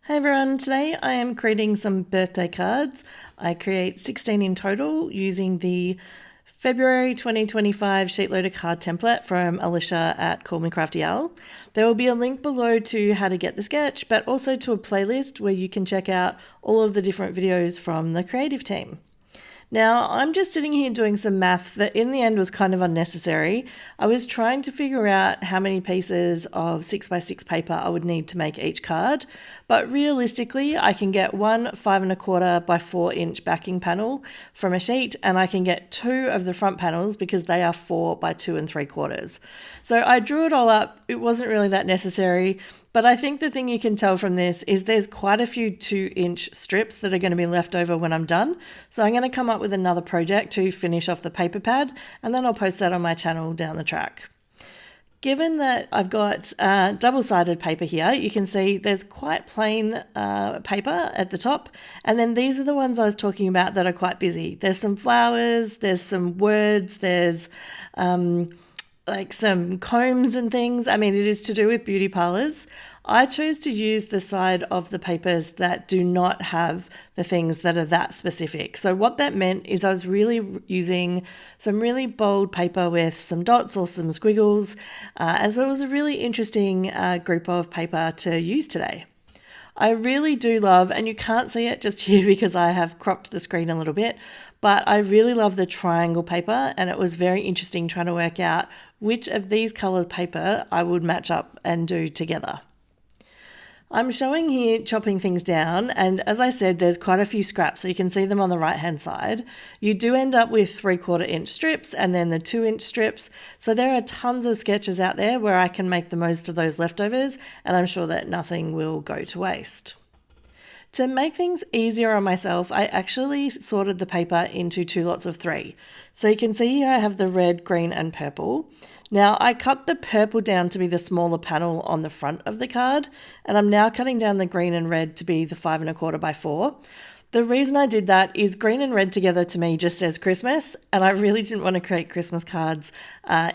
Hey everyone, today I am creating some birthday cards. I create 16 in total using the February 2025 SheetLoad of Card template from Alicia at Call Me Crafty. There will be a link below to how to get the sketch, but also to a playlist where you can check out all of the different videos from the creative team. Now, I'm just sitting here doing some math that in the end was kind of unnecessary. I was trying to figure out how many pieces of 6x6 paper I would need to make each card, but realistically, I can get one 5¼ by 4 inch backing panel from a sheet, and I can get 2 of the front panels because they are 4 by 2 3/4. So I drew it all up. It wasn't really that necessary. But I think the thing you can tell from this is there's quite a few 2-inch strips that are going to be left over when I'm done. So I'm going to come up with another project to finish off the paper pad, and then I'll post that on my channel down the track. Given that I've got double-sided paper here, you can see there's quite plain paper at the top, and then these are the ones I was talking about that are quite busy. There's some flowers, there's some words, there's like some combs and things. I mean, it is to do with beauty parlors. I chose to use the side of the papers that do not have the things that are that specific. So what that meant is I was really using some really bold paper with some dots or some squiggles. And so it was a really interesting group of paper to use today. I really do love, and you can't see it just here because I have cropped the screen a little bit, but I really love the triangle paper, and it was very interesting trying to work out which of these colored paper I would match up and do together. I'm showing here chopping things down, and as I said, there's quite a few scraps, so you can see them on the right hand side. You do end up with 3/4 inch strips and then the 2-inch strips, so there are tons of sketches out there where I can make the most of those leftovers, and I'm sure that nothing will go to waste. To make things easier on myself, I actually sorted the paper into 2 lots of 3. So you can see here I have the red, green and purple. Now I cut the purple down to be the smaller panel on the front of the card, and I'm now cutting down the green and red to be the 5¼ by 4. The reason I did that is green and red together to me just says Christmas, and I really didn't want to create Christmas cards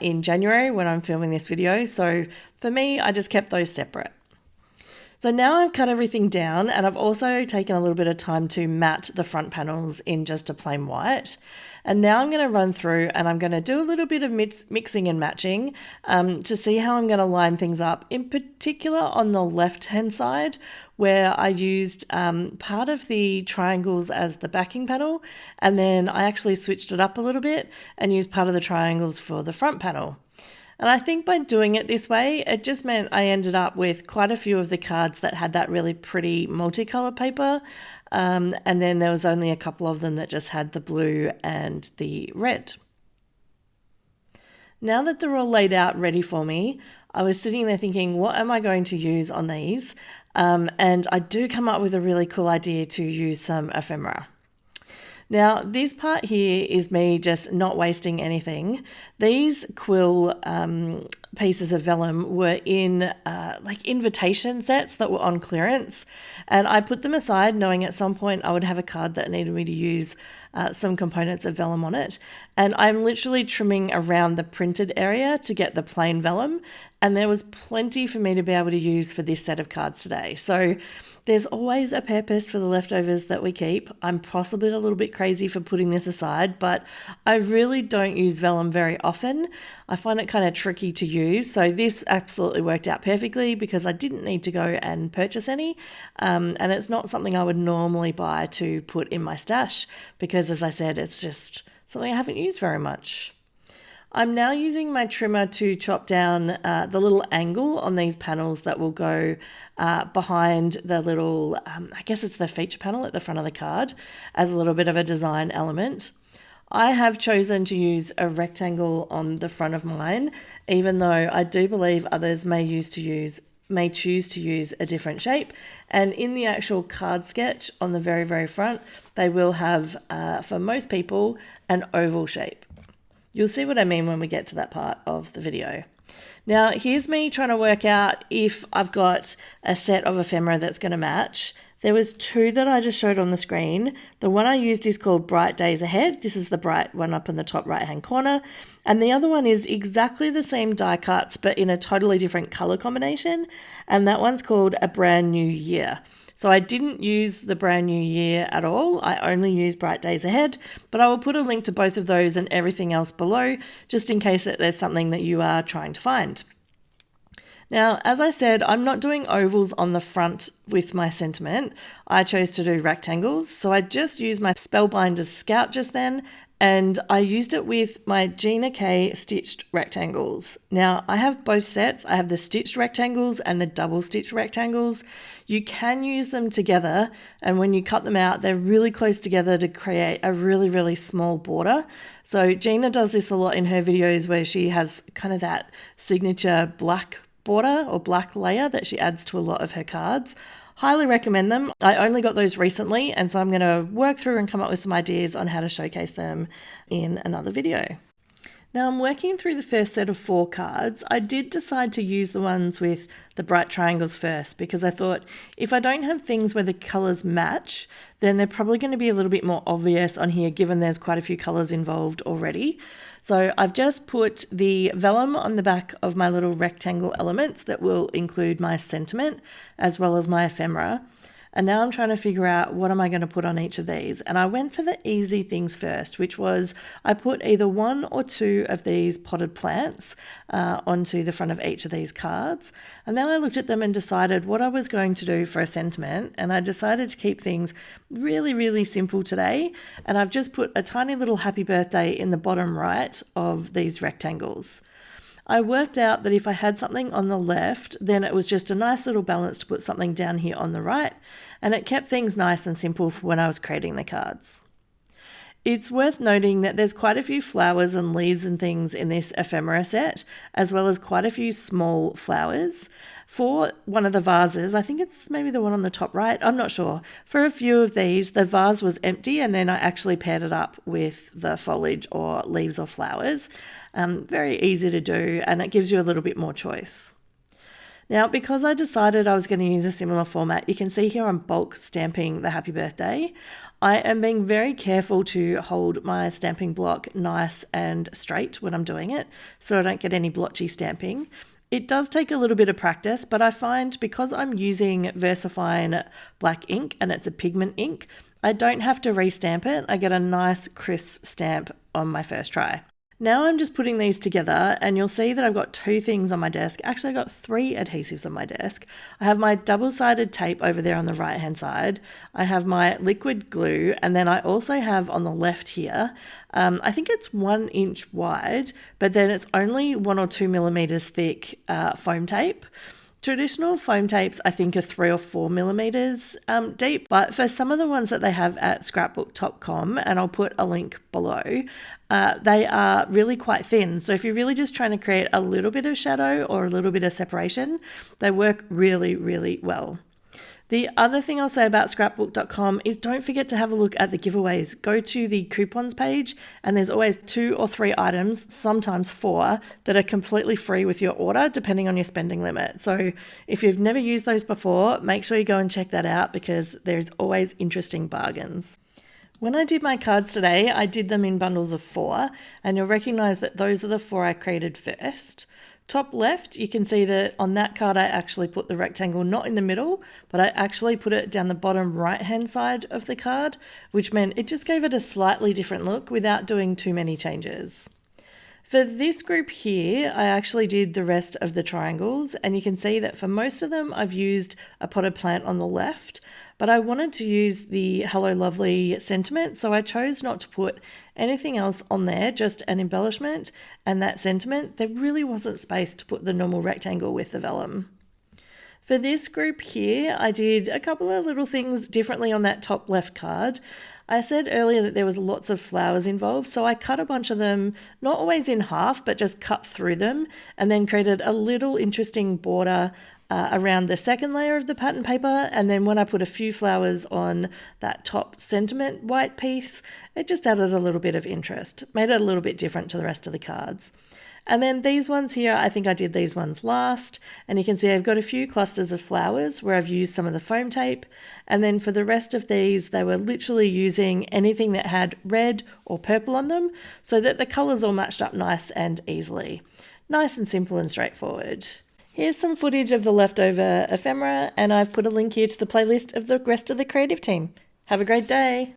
in January when I'm filming this video. So for me, I just kept those separate. So now I've cut everything down, and I've also taken a little bit of time to matte the front panels in just a plain white. And now I'm going to run through and I'm going to do a little bit of mixing and matching to see how I'm going to line things up, in particular on the left-hand side where I used part of the triangles as the backing panel, and then I actually switched it up a little bit and used part of the triangles for the front panel. And I think by doing it this way, it just meant I ended up with quite a few of the cards that had that really pretty multicolour paper. And then there was only a couple of them that just had the blue and the red. Now that they're all laid out ready for me, I was sitting there thinking, what am I going to use on these? And I do come up with a really cool idea to use some ephemera. Now, this part here is me just not wasting anything. These quill pieces of vellum were in like invitation sets that were on clearance, and I put them aside knowing at some point I would have a card that needed me to use some components of vellum on it. And I'm literally trimming around the printed area to get the plain vellum, and there was plenty for me to be able to use for this set of cards today. So there's always a purpose for the leftovers that we keep. I'm possibly a little bit crazy for putting this aside, but I really don't use vellum very often. I find it kind of tricky to use. So this absolutely worked out perfectly because I didn't need to go and purchase any. And it's not something I would normally buy to put in my stash because, as I said, it's just something I haven't used very much. I'm now using my trimmer to chop down the little angle on these panels that will go behind the little, I guess it's the feature panel at the front of the card, as a little bit of a design element. I have chosen to use a rectangle on the front of mine, even though I do believe others may choose to use a different shape. And in the actual card sketch on the very, very front, they will have, for most people, an oval shape. You'll see what I mean when we get to that part of the video. Now, here's me trying to work out if I've got a set of ephemera that's going to match. There was 2 that I just showed on the screen. The one I used is called Bright Days Ahead. This is the bright one up in the top right-hand corner. And the other one is exactly the same die cuts, but in a totally different color combination. And that one's called A Brand New Year. So I didn't use the Brand New Year at all. I only used Bright Days Ahead, but I will put a link to both of those and everything else below, just in case that there's something that you are trying to find. Now, as I said, I'm not doing ovals on the front with my sentiment. I chose to do rectangles, so I just used my Spellbinders Scout just then, and I used it with my Gina K stitched rectangles. Now, I have both sets. I have the stitched rectangles and the double stitched rectangles. You can use them together, and when you cut them out, they're really close together to create a really, really small border. So Gina does this a lot in her videos where she has kind of that signature black border or black layer that she adds to a lot of her cards. Highly recommend them. I only got those recently, and so I'm going to work through and come up with some ideas on how to showcase them in another video. Now I'm working through the first set of 4 cards. I did decide to use the ones with the bright triangles first because I thought if I don't have things where the colours match, then they're probably going to be a little bit more obvious on here given there's quite a few colours involved already. So I've just put the vellum on the back of my little rectangle elements that will include my sentiment as well as my ephemera. And now I'm trying to figure out what am I going to put on each of these. And I went for the easy things first, which was I put either 1 or 2 of these potted plants onto the front of each of these cards. And then I looked at them and decided what I was going to do for a sentiment. And I decided to keep things really, really simple today. And I've just put a tiny little happy birthday in the bottom right of these rectangles. I worked out that if I had something on the left, then it was just a nice little balance to put something down here on the right, and it kept things nice and simple for when I was creating the cards. It's worth noting that there's quite a few flowers and leaves and things in this ephemera set, as well as quite a few small flowers. For one of the vases, I think it's maybe the one on the top right, I'm not sure. For a few of these, the vase was empty and then I actually paired it up with the foliage or leaves or flowers. Very easy to do, and it gives you a little bit more choice. Now, because I decided I was going to use a similar format, you can see here I'm bulk stamping the happy birthday. I am being very careful to hold my stamping block nice and straight when I'm doing it, so I don't get any blotchy stamping. It does take a little bit of practice, but I find because I'm using VersaFine black ink and it's a pigment ink, I don't have to restamp it. I get a nice crisp stamp on my first try. Now I'm just putting these together and you'll see that I've got 2 things on my desk. Actually, I've got 3 adhesives on my desk. I have my double-sided tape over there on the right-hand side. I have my liquid glue, and then I also have on the left here, I think it's 1 inch wide, but then it's only 1 or 2 millimeters thick foam tape. Traditional foam tapes, I think, are 3 or 4 millimeters deep, but for some of the ones that they have at scrapbook.com, and I'll put a link below, they are really quite thin. So if you're really just trying to create a little bit of shadow or a little bit of separation, they work really, really well. The other thing I'll say about scrapbook.com is don't forget to have a look at the giveaways. Go to the coupons page and there's always 2 or 3 items, sometimes 4, that are completely free with your order depending on your spending limit. So if you've never used those before, make sure you go and check that out because there's always interesting bargains. When I did my cards today, I did them in bundles of 4, and you'll recognize that those are the 4 I created first. Top left, you can see that on that card I actually put the rectangle not in the middle, but I actually put it down the bottom right hand side of the card, which meant it just gave it a slightly different look without doing too many changes. For this group here, I actually did the rest of the triangles, and you can see that for most of them I've used a potted plant on the left, but I wanted to use the Hello Lovely sentiment, so I chose not to put anything else on there, just an embellishment and that sentiment. There really wasn't space to put the normal rectangle with the vellum. For this group here, I did a couple of little things differently on that top left card. I said earlier that there was lots of flowers involved, so I cut a bunch of them, not always in half, but just cut through them, and then created a little interesting border around the second layer of the pattern paper. And then when I put a few flowers on that top sentiment white piece, it just added a little bit of interest, made it a little bit different to the rest of the cards. And then these ones here, I think I did these ones last, and you can see I've got a few clusters of flowers where I've used some of the foam tape, and then for the rest of these they were literally using anything that had red or purple on them so that the colours all matched up nice and easily. Nice and simple and straightforward. Here's some footage of the leftover ephemera, and I've put a link here to the playlist of the rest of the creative team. Have a great day!